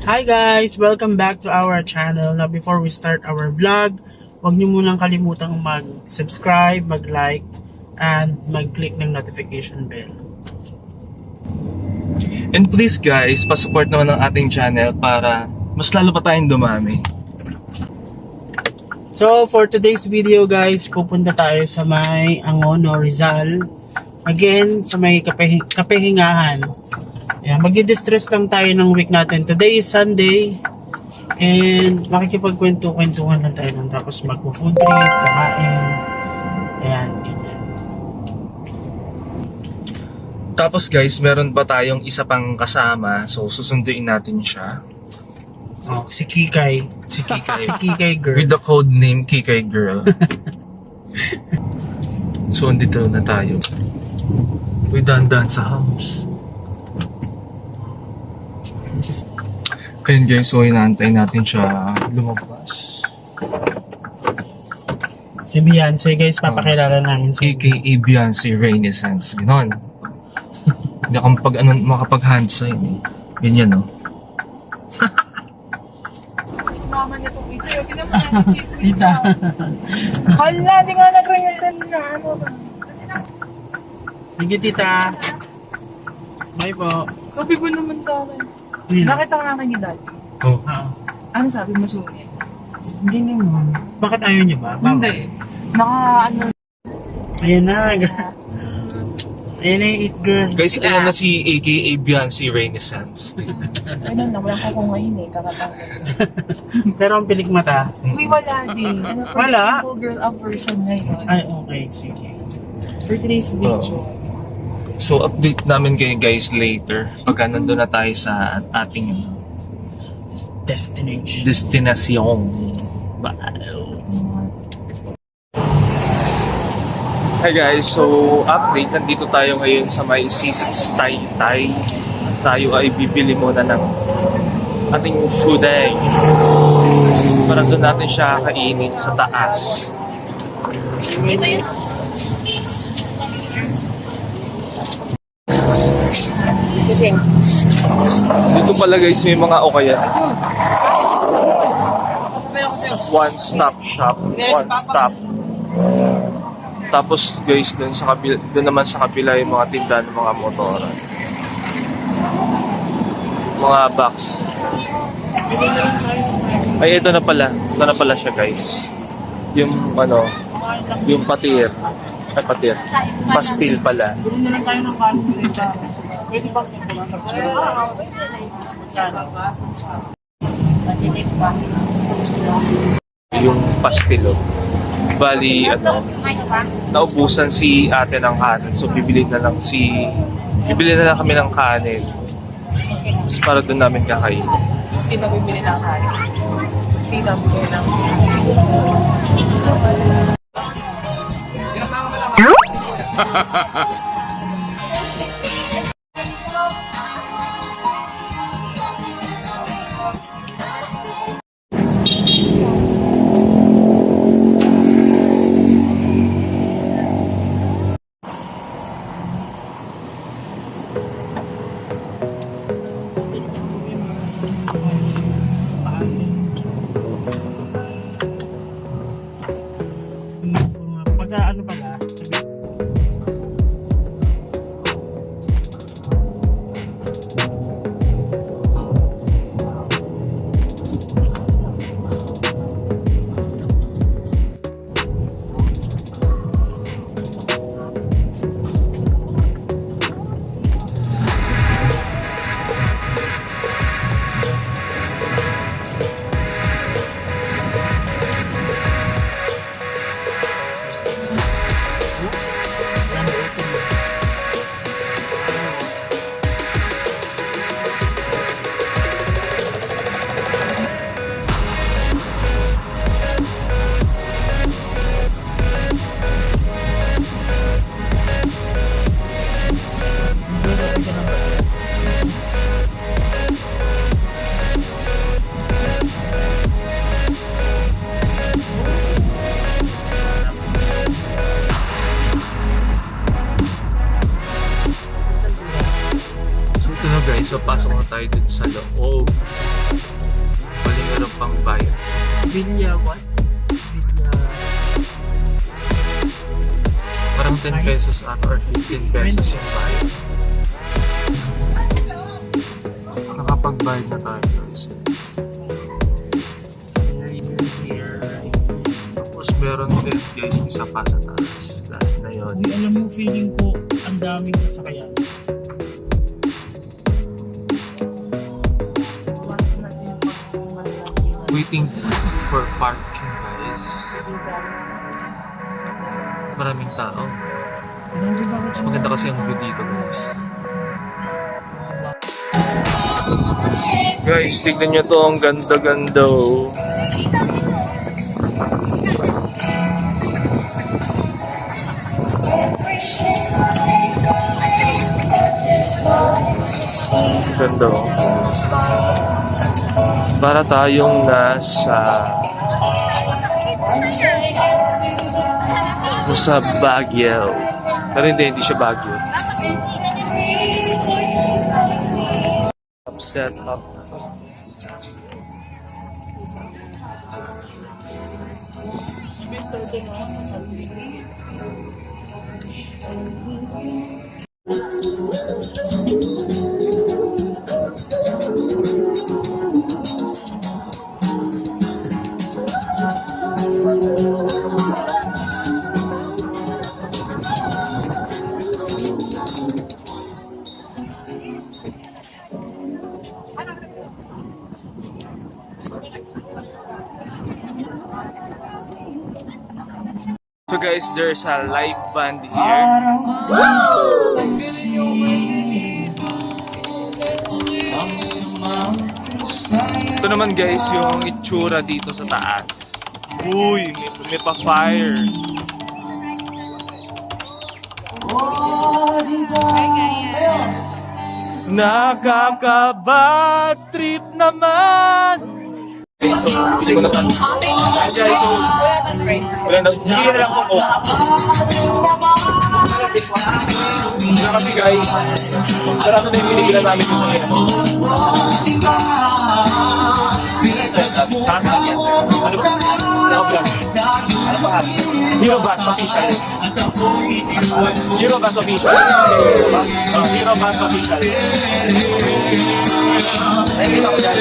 Hi guys! Welcome back to our channel. Now before we start our vlog, huwag niyo munang kalimutang mag-subscribe, mag-like, and mag-click ng notification bell. And please guys, pasupport naman ng ating channel para mas lalo pa tayong dumami. So for today's video guys, pupunta tayo sa may Angono, Rizal. Again, sa may kapehingahan. Ayan, magdi-distress lang tayo ng week natin. Today is Sunday. And makikipagkwento-kwentuhan lang tayo. Tapos mag-food trip, kakain. Ayan, ganyan. Tapos guys, meron pa tayong isa pang kasama. So susunduin natin siya. Oh, si Kikay. Si Kikay. Si Kikay girl. With the code name Kikay Girl. So andito na tayo. Uy, dandan sa house. Ayun guys, so inaantay natin siya lumabas. Si Beyonce guys, papakilala namin si AKA Beyonce Renaissance. Ganon. Hindi ako makapag hand sign eh. Ganyan no. Mama niya itong isa. Yung tingnan mo yung chismis Tita. na. Hala, di nga nag-rehearsal na. Ano ba? Sige tita. Bye po. Sabi mo naman sa akin. Nino? Nakita ka namin ni Daddy. Oh. Ano sabi mo sungit? Hindi naman. Bakit ayaw niyo ba? Bawal. Hindi. Ano. Ayan na. Ayan na yung it girl. Guys, ayan na si AKA Beyonce Renaissance. Ano na, walang kuko ngayon eh. Kakatanggal. Pero ang pilik mata. Uy, wala din. Ano, for Wala? the simple girl up version ngayon. Ay, okay. Sige. For today's video. So, update namin kayo guys later pagka nandun na tayo sa ating Destination. destinasyon. Wow. Hi guys, so update, nandito tayo ngayon sa may C6 Taytay. Tayo ay bibili muna ng ating food ay para doon natin siya kainin sa taas. Ito yun. Dito pala guys, may mga okayan. One stop shop, one stop. Tapos guys, doon naman sa kabila yung mga tindahan ng mga motora. Mga box. Ay, ito na pala. Ito na pala siya guys. Yung yung patir. Ay, patir. Pastil pala. Gawin na lang tayo ng calculator. Pwede bang Yung pastilo. Bali, naubusan si ate ng kanin. So, bibili na lang kami ng kanin. Tapos para doon namin kakain. Sino bibili ng kanin? Sino bibili ng pagka ano pala, guys, so pasok na tayo dun sa loob. Bali meron pang bayad. Villa what? Villa... Parang 10 pesos ata or 15 pesos yung bayad. Nakapag-bayad na tayo guys. Tapos meron din guys, isa pa sa taas. Last na yun. Ay, alam mo, feeling ko ang daming sasakyan. Waiting for parking guys. Maraming tao. Maganda kasi ang view dito guys. Guys, tignan nyo to, ang ganda-ganda oh. Ganda oh. Para tayong nasa Baguio. Pero hindi siya Baguio. Set up. So guys, there's a live band here. Ito naman guys, yung itsura dito sa taas. Uy, may pa-fire. Nakaka-bad trip naman. So, hindi ko na guys, so wala na, sige na lang ako. Kasi guys, sarado na yung pinigilan namin sa mga ano ba? Hero Bass Official. Hero Bass Official. Hero Bass Official. Ayun ako dyan.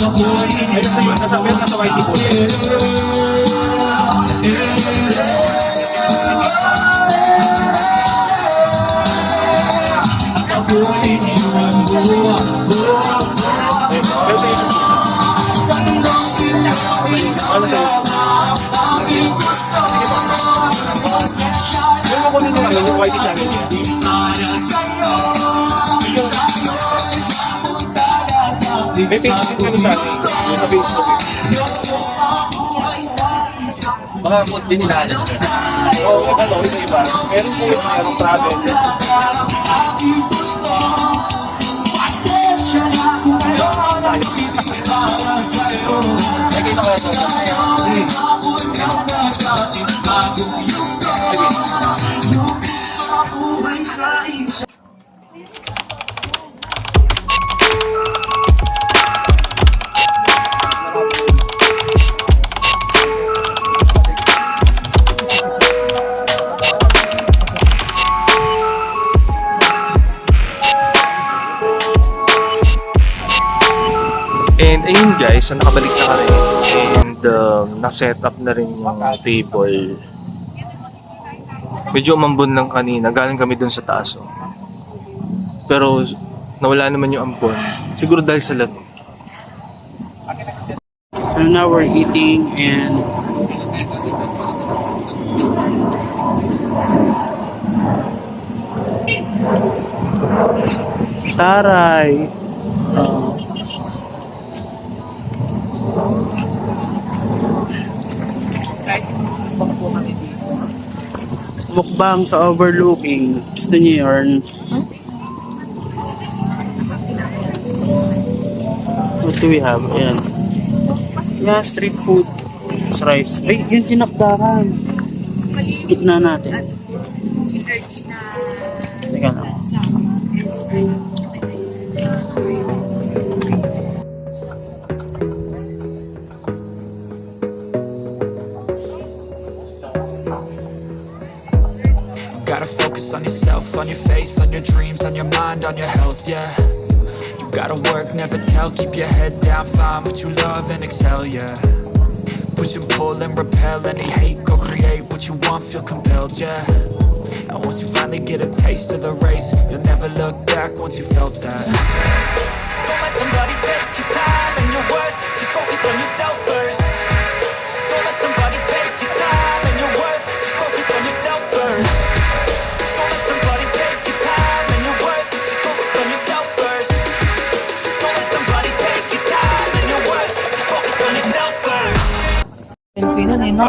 Ayun sa yun, nasabihan ka sa whitey po. Yung kunin ko lang yung whitey channel niya. May page din kami sa atin. Yung sa Facebook. Baka mood din nila. Oo, ito iba. Meron po yung travel. Nakita ko ito. And ayun guys, so nakabalik na kami and na-set up na rin yung table. Medyo umambon lang kanina, galing kami dun sa taas. Oh. Pero nawala naman yung ambon. Siguro dahil sa lamig. So now we're eating and taray. Guys, baka po kami dito. Mukbang sa overlooking. Gusto niyo yun? What do we have? Ayan. Yeah, street food. It's rice. Ay, yung tinakdakan. Gitna natin. Teka lang. Focus on yourself, on your faith, on your dreams, on your mind, on your health, yeah. You gotta work, never tell, keep your head down, find what you love and excel, yeah. Push and pull and repel any hate, go create what you want, feel compelled, yeah. And once you finally get a taste of the race, you'll never look back once you felt that. Don't let somebody take your time and your worth, just focus on yourself first. Don't let somebody take your time and your worth, just focus on yourself first. Don't let somebody take your time and your worth, just focus on yourself first. Don't let somebody take your time and your worth, just focus on yourself first. Pilipino, no?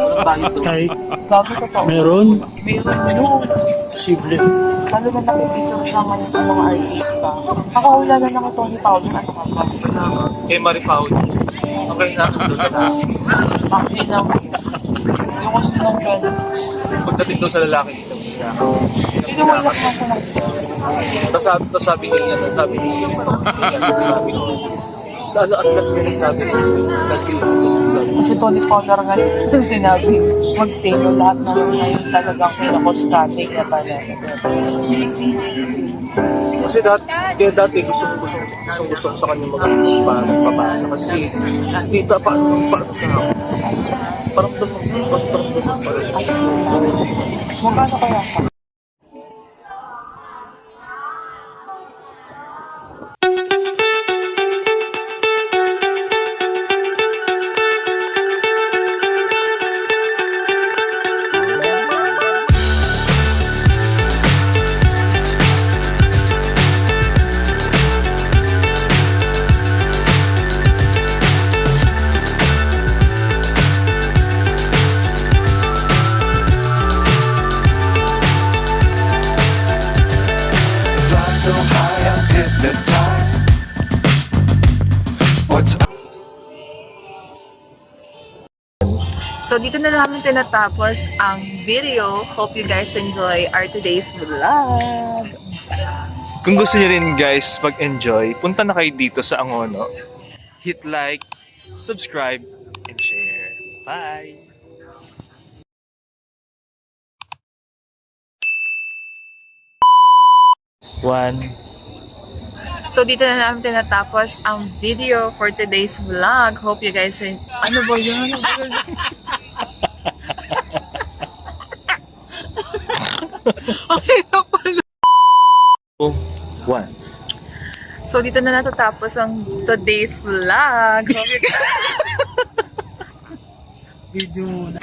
Kahit Bago ko po. meron, Meron. posible. Lalo na nakipicture siya ngayon sa mga artista. Nakahula na ako Tony Paolo. Ano ka ba? Kay Maripaul. Okay na, doon sa lalaki. Bakit ng kiss? Yung ko sinong friend. Pagdating doon sa lalaki dito, sila. Pinuwalak na siya ng kiss. Tapos sabi ni, sa atlas may nagsabi ko Kasi Tony Paolo nga yung sinabi, mag-sino lahat na ngayon talagang kinakos-cutting na pala. Kasi dati gusto ko sa kanya magpapasa kasi kita paano sa ako. Parang Magkano kaya ka? Fly so high, I'm hypnotized. What's So dito na namin tinatapos ang video. Hope you guys enjoy our today's vlog. Kung gusto niyo rin guys mag-enjoy, punta na kayo dito sa Angono. Hit like, subscribe, and share. Bye! One. So dito na namin tinatapos ang video for today's vlog. Hope you guys ano ba yun? Okay na pala. One. So dito na natatapos ang today's vlog. Hope you guys Video muna.